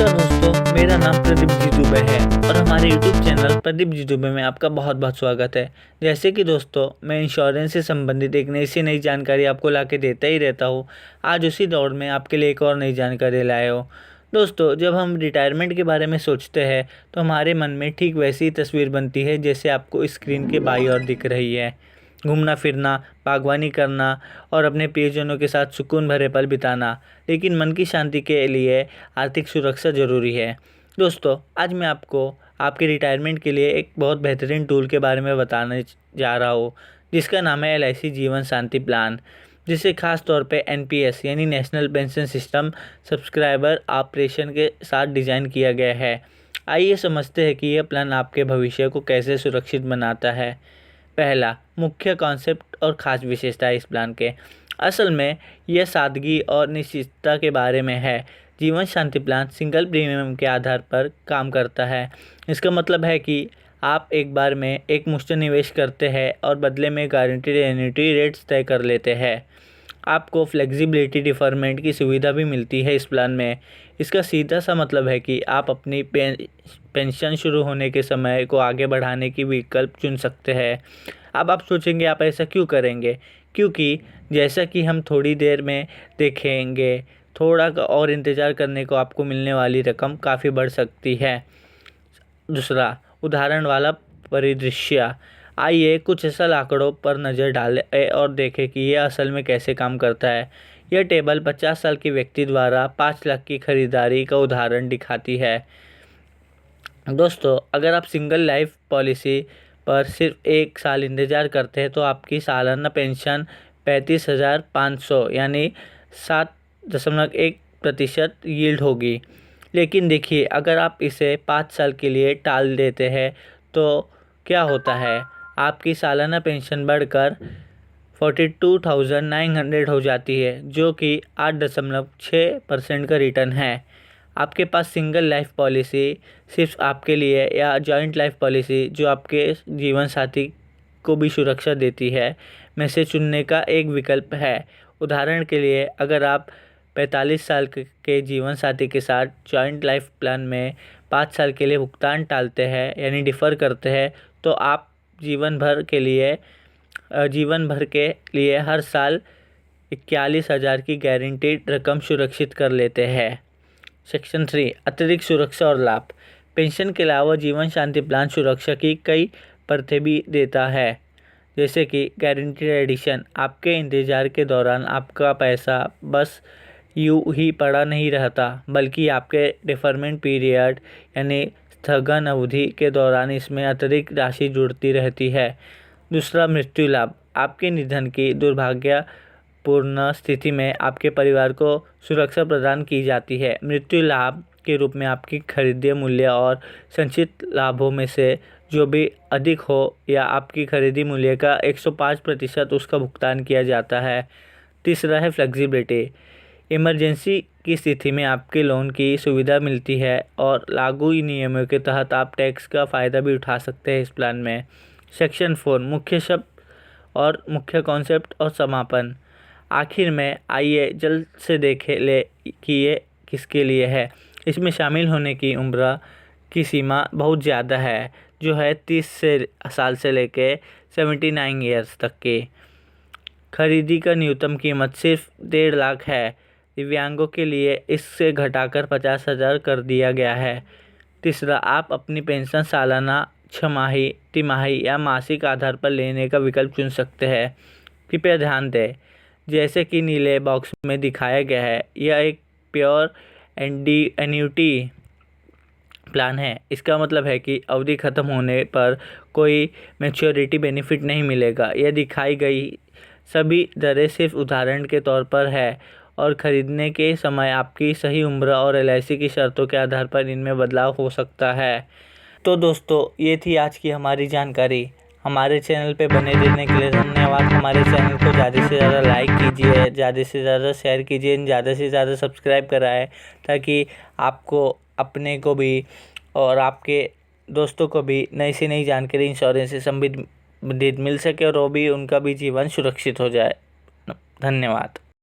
नमस्कार दोस्तों, मेरा नाम प्रदीप जी दुबे है और हमारे YouTube चैनल प्रदीप जी दुबे में आपका बहुत बहुत स्वागत है। जैसे कि दोस्तों, मैं इंश्योरेंस से संबंधित एक नई जानकारी आपको लाके देता ही रहता हूँ। आज उसी दौर में आपके लिए एक और नई जानकारी लाए हो। दोस्तों, जब हम रिटायरमेंट के बारे में सोचते हैं तो हमारे मन में ठीक वैसी ही तस्वीर बनती है जैसे आपको स्क्रीन के बाईं ओर दिख रही है। घूमना फिरना, बागवानी करना और अपने प्रियजनों के साथ सुकून भरे पल बिताना। लेकिन मन की शांति के लिए आर्थिक सुरक्षा ज़रूरी है। दोस्तों, आज मैं आपको आपके रिटायरमेंट के लिए एक बहुत बेहतरीन टूल के बारे में बताने जा रहा हूँ, जिसका नाम है LIC जीवन शांति प्लान, जिसे खास तौर पे NPS यानी national pension system subscriber operation के साथ डिज़ाइन किया गया है। आइए समझते हैं कि यह प्लान आपके भविष्य को कैसे सुरक्षित बनाता है। पहला, मुख्य कॉन्सेप्ट और ख़ास विशेषता इस प्लान के। असल में यह सादगी और निश्चितता के बारे में है। जीवन शांति प्लान सिंगल प्रीमियम के आधार पर काम करता है। इसका मतलब है कि आप एक बार में एक मुश्त निवेश करते हैं और बदले में गारंटीड एन्युटी रेट्स तय कर लेते हैं। आपको फ्लेक्सिबिलिटी डिफरमेंट की सुविधा भी मिलती है इस प्लान में। इसका सीधा सा मतलब है कि आप अपनी पेंशन शुरू होने के समय को आगे बढ़ाने की विकल्प चुन सकते हैं। अब आप सोचेंगे आप ऐसा क्यों करेंगे? क्योंकि जैसा कि हम थोड़ी देर में देखेंगे, थोड़ा और इंतज़ार करने को आपको मिलने वाली रकम काफ़ी बढ़ सकती है। दूसरा, उदाहरण वाला परिदृश्य। आइए कुछ असल आंकड़ों पर नज़र डालें और देखें कि यह असल में कैसे काम करता है। यह टेबल 50 साल के व्यक्ति द्वारा 5 लाख की खरीदारी का उदाहरण दिखाती है। दोस्तों, अगर आप सिंगल लाइफ पॉलिसी पर सिर्फ 1 साल इंतज़ार करते हैं तो आपकी सालाना पेंशन 35,500 यानी 7.1% यील्ड होगी। लेकिन देखिए, अगर आप इसे 5 साल के लिए टाल देते हैं तो क्या होता है? आपकी सालाना पेंशन बढ़कर 42,900 हो जाती है, जो कि 8.6% का रिटर्न है। आपके पास सिंगल लाइफ पॉलिसी सिर्फ आपके लिए या जॉइंट लाइफ पॉलिसी जो आपके जीवन साथी को भी सुरक्षा देती है में से चुनने का एक विकल्प है। उदाहरण के लिए, अगर आप 45 साल के जीवन साथी के साथ जॉइंट लाइफ प्लान में 5 साल के लिए भुगतान टालते हैं यानी डिफ़र करते हैं, तो आप जीवन भर के लिए हर साल 41,000 की गारंटीड रकम सुरक्षित कर लेते हैं। सेक्शन 3, अतिरिक्त सुरक्षा और लाभ। पेंशन के अलावा जीवन शांति प्लान सुरक्षा की कई परतें भी देता है, जैसे कि गारंटीड एडिशन। आपके इंतज़ार के दौरान आपका पैसा बस यूं ही पड़ा नहीं रहता, बल्कि आपके डिफरमेंट पीरियड यानी स्थगन अवधि के दौरान इसमें अतिरिक्त राशि जुड़ती रहती है। दूसरा, मृत्यु लाभ। आपके निधन की दुर्भाग्यपूर्ण स्थिति में आपके परिवार को सुरक्षा प्रदान की जाती है। मृत्यु लाभ के रूप में आपकी खरीदे मूल्य और संचित लाभों में से जो भी अधिक हो या आपकी खरीदी मूल्य का 105% उसका भुगतान किया जाता है। तीसरा है फ्लेक्सिबिलिटी। इमरजेंसी की स्थिति में आपके लोन की सुविधा मिलती है और लागू नियमों के तहत आप टैक्स का फ़ायदा भी उठा सकते हैं इस प्लान में। सेक्शन 4, मुख्य शब्द और मुख्य कॉन्सेप्ट और समापन। आखिर में आइए जल्द से देखें ले कि ये किसके लिए है। इसमें शामिल होने की उम्र की सीमा बहुत ज़्यादा है, जो है 30 साल से लेकर 79 ईयर्स तक की। खरीदी का न्यूनतम कीमत सिर्फ 1.5 लाख है। दिव्यांगों के लिए इससे घटाकर 50,000 कर दिया गया है। तीसरा, आप अपनी पेंशन सालाना, छमाही, तिमाही या मासिक आधार पर लेने का विकल्प चुन सकते हैं। कृपया ध्यान दें, जैसे कि नीले बॉक्स में दिखाया गया है, यह एक प्योर एन्युटी प्लान है। इसका मतलब है कि अवधि ख़त्म होने पर कोई मैच्योरिटी बेनिफिट नहीं मिलेगा। यह दिखाई गई सभी दरें सिर्फ उदाहरण के तौर पर है और ख़रीदने के समय आपकी सही उम्र और LIC की शर्तों के आधार पर इनमें बदलाव हो सकता है। तो दोस्तों, ये थी आज की हमारी जानकारी। हमारे चैनल पे बने रहने के लिए धन्यवाद। हमारे चैनल को ज़्यादा से ज़्यादा लाइक कीजिए, ज़्यादा से ज़्यादा शेयर कीजिए, ज़्यादा से ज़्यादा सब्सक्राइब कराएं, ताकि आपको अपने को भी और आपके दोस्तों को भी नई से नई जानकारी इंश्योरेंस से संबंधित मिल सके और वो भी उनका भी जीवन सुरक्षित हो जाए। धन्यवाद।